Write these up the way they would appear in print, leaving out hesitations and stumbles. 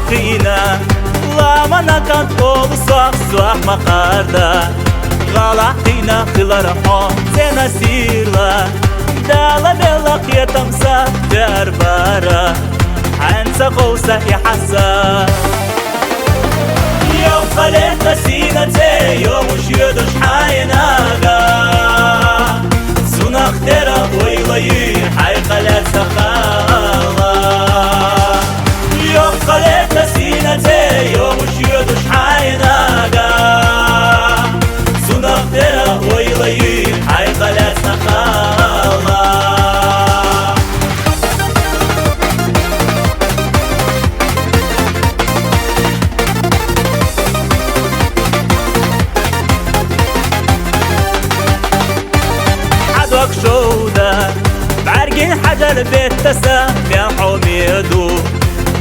qiyna Lamana kan olu suaq maqarda Gala qiyna qilar zena sirla Dala bella qiyatamsa darbara Hansa qawsa ihassa يوم خلقت سينتي يوم وشيدش حيناغا سنخ ترى ويلي حي خلقت سخالا يوم خلقت سينتي يوم وشيدش حيناغا سنخ ترى ويلي حي خلقت سخالا شودا برگین حجر بتسا بیا حمیدو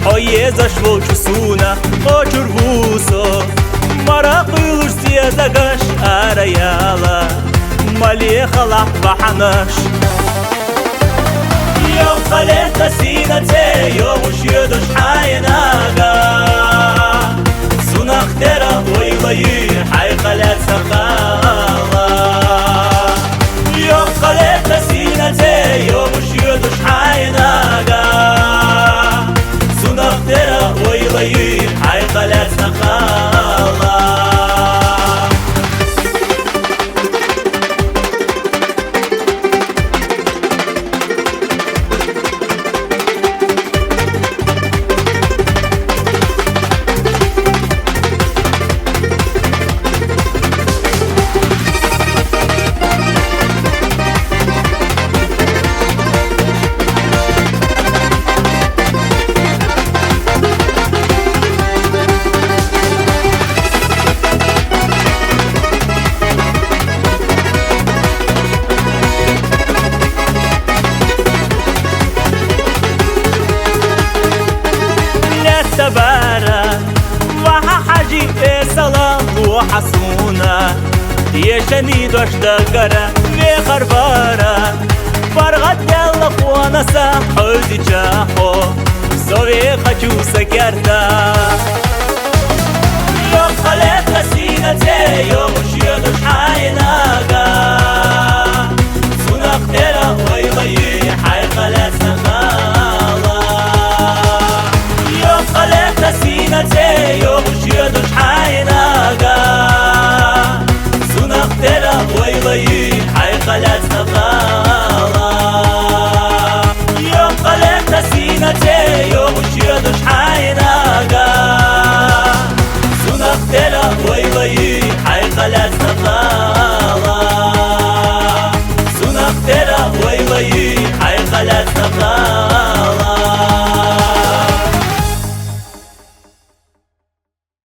حیزش و چسونا و چربوسو مرا قیلوش سیادگش آریالا مالی خلاق بحنش يوم خلقت سينتي يوم وشيدش حيناغا سنخ ترى ويلي حي خلقت سخالا يوم خلقت سينتي يوم وشيدش حيناغا سنخ ترى ويلي حي خلقت سخالا تبارك وها حاجي سلام وحسونا يشني دوش دقرة في خربارة فرغت يلا قوانا ساحوزي جاحو سوي خجو سكرتا يوم خلقت سينتي يوم وشيدش حيناغا